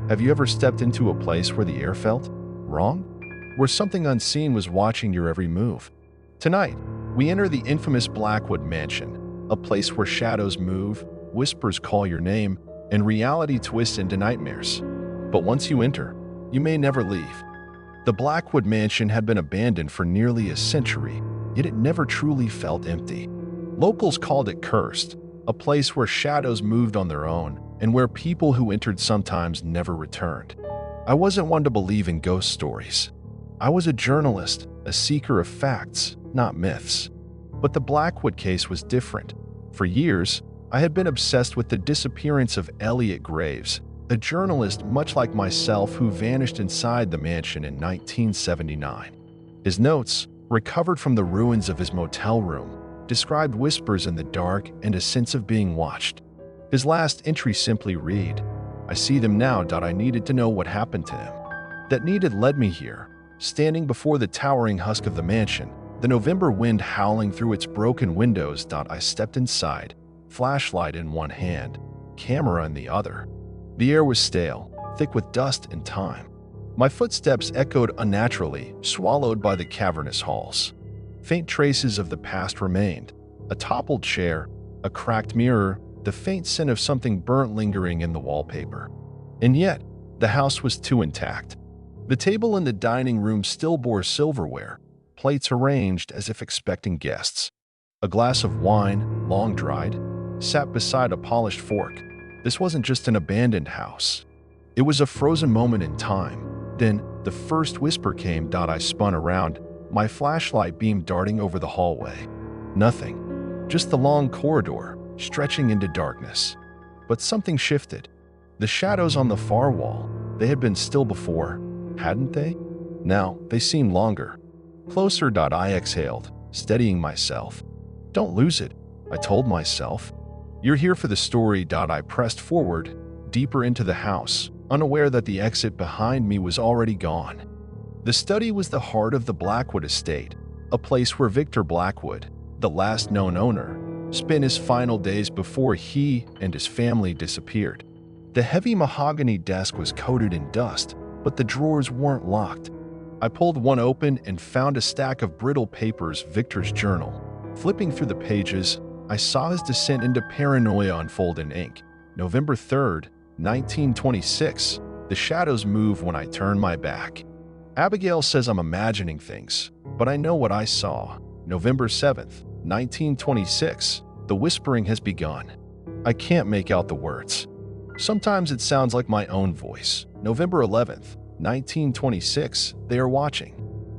Have you ever stepped into a place where the air felt wrong? Where something unseen was watching your every move? Tonight, we enter the infamous Blackwood Mansion, a place where shadows move, whispers call your name, and reality twists into nightmares. But once you enter, you may never leave. The Blackwood Mansion had been abandoned for nearly a century, yet it never truly felt empty. Locals called it cursed, a place where shadows moved on their own, and where people who entered sometimes never returned. I wasn't one to believe in ghost stories. I was a journalist, a seeker of facts, not myths. But the Blackwood case was different. For years, I had been obsessed with the disappearance of Elliot Graves, a journalist much like myself who vanished inside the mansion in 1979. His notes, recovered from the ruins of his motel room, described whispers in the dark and a sense of being watched. His last entry simply read, "I see them now. I needed to know what happened to him." That needed led me here, standing before the towering husk of the mansion, the November wind howling through its broken windows. I stepped inside, flashlight in one hand, camera in the other. The air was stale, thick with dust and time. My footsteps echoed unnaturally, swallowed by the cavernous halls. Faint traces of the past remained. A toppled chair, a cracked mirror, the faint scent of something burnt lingering in the wallpaper. And yet, the house was too intact. The table in the dining room still bore silverware, plates arranged as if expecting guests. A glass of wine, long dried, sat beside a polished fork. This wasn't just an abandoned house. It was a frozen moment in time. Then, the first whisper came. I spun around, my flashlight beam darting over the hallway. Nothing. Just the long corridor, stretching into darkness. But something shifted. The shadows on the far wall, they had been still before, hadn't they? Now, they seemed longer. Closer. I exhaled, steadying myself. Don't lose it, I told myself. You're here for the story. I pressed forward, deeper into the house, unaware that the exit behind me was already gone. The study was the heart of the Blackwood estate, a place where Victor Blackwood, the last known owner, spent his final days before he and his family disappeared. The heavy mahogany desk was coated in dust, but the drawers weren't locked. I pulled one open and found a stack of brittle papers, Victor's journal. Flipping through the pages, I saw his descent into paranoia unfold in ink. November 3rd, 1926. The shadows move when I turn my back. Abigail says I'm imagining things, but I know what I saw. November 7th, 1926. The whispering has begun. I can't make out the words. Sometimes it sounds like my own voice. November 11th, 1926. They are watching.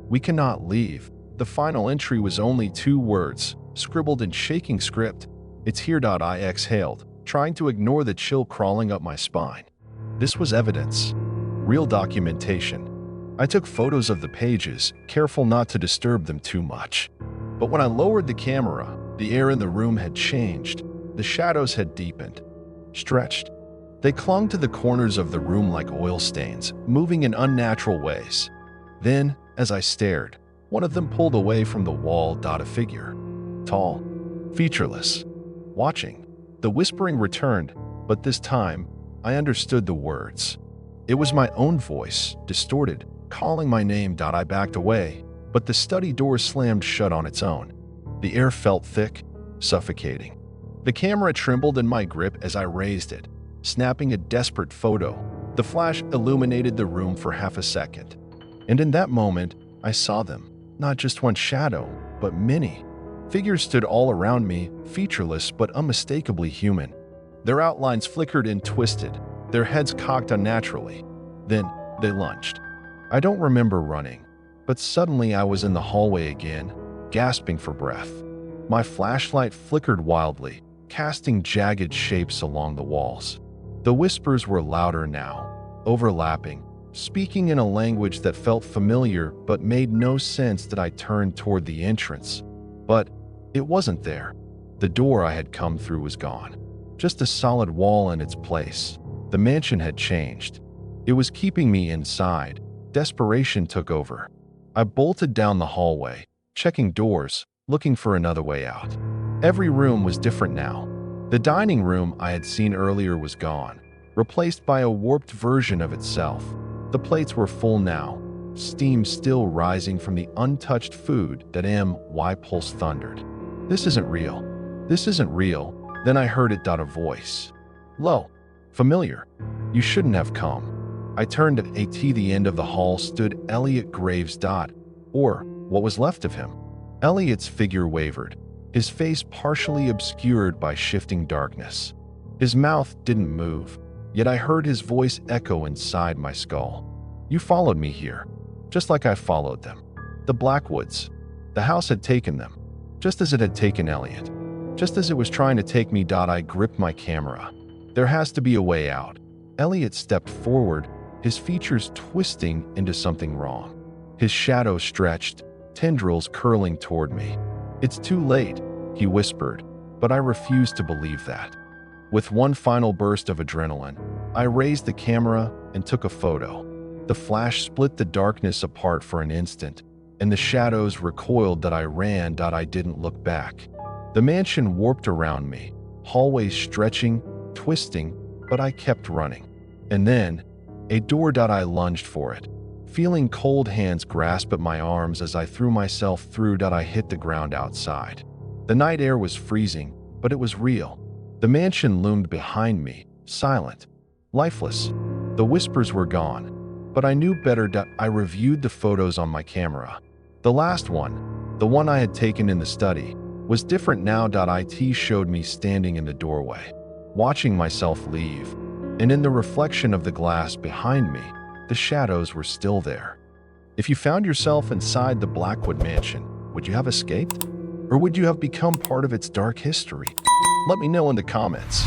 We cannot leave. The final entry was only 2 words, scribbled in shaking script. It's here. I exhaled, trying to ignore the chill crawling up my spine. This was evidence. Real documentation. I took photos of the pages, careful not to disturb them too much. But when I lowered the camera, the air in the room had changed. The shadows had deepened, stretched. They clung to the corners of the room like oil stains, moving in unnatural ways. Then, as I stared, one of them pulled away from the wall. A figure. Tall, featureless, watching. The whispering returned, but this time, I understood the words. It was my own voice, distorted, calling my name. I backed away, but the study door slammed shut on its own. The air felt thick, suffocating. The camera trembled in my grip as I raised it, snapping a desperate photo. The flash illuminated the room for half a second. And in that moment, I saw them. Not just one shadow, but many. Figures stood all around me, featureless but unmistakably human. Their outlines flickered and twisted, their heads cocked unnaturally. Then, they lunged. I don't remember running, but suddenly I was in the hallway again, gasping for breath. My flashlight flickered wildly, casting jagged shapes along the walls. The whispers were louder now, overlapping, speaking in a language that felt familiar but made no sense. I turned toward the entrance, but it wasn't there. The door I had come through was gone. Just a solid wall in its place. The mansion had changed. It was keeping me inside. Desperation took over. I bolted down the hallway, checking doors, looking for another way out. Every room was different now. The dining room I had seen earlier was gone, replaced by a warped version of itself. The plates were full now, steam still rising from the untouched food that my pulse thundered. This isn't real. This isn't real. Then I heard it. A voice. Low. Familiar. You shouldn't have come. I turned at the end of the hall stood Elliot Graves. Or what was left of him. Elliot's figure wavered, his face partially obscured by shifting darkness. His mouth didn't move, yet I heard his voice echo inside my skull. You followed me here, just like I followed them. The Blackwoods. The house had taken them, just as it had taken Elliot. Just as it was trying to take me. I gripped my camera. There has to be a way out. Elliot stepped forward, his features twisting into something wrong. His shadow stretched, tendrils curling toward me. It's too late, he whispered, but I refused to believe that. With one final burst of adrenaline, I raised the camera and took a photo. The flash split the darkness apart for an instant, and the shadows recoiled. I ran. I didn't look back. The mansion warped around me, hallways stretching, twisting, but I kept running. And then, a door. I lunged for it, feeling cold hands grasp at my arms as I threw myself through. I hit the ground outside. The night air was freezing, but it was real. The mansion loomed behind me, silent, lifeless. The whispers were gone, but I knew better. I reviewed the photos on my camera. The last one, the one I had taken in the study, was different now. It showed me standing in the doorway, watching myself leave, and in the reflection of the glass behind me, the shadows were still there. If you found yourself inside the Blackwood Mansion, would you have escaped? Or would you have become part of its dark history? Let me know in the comments.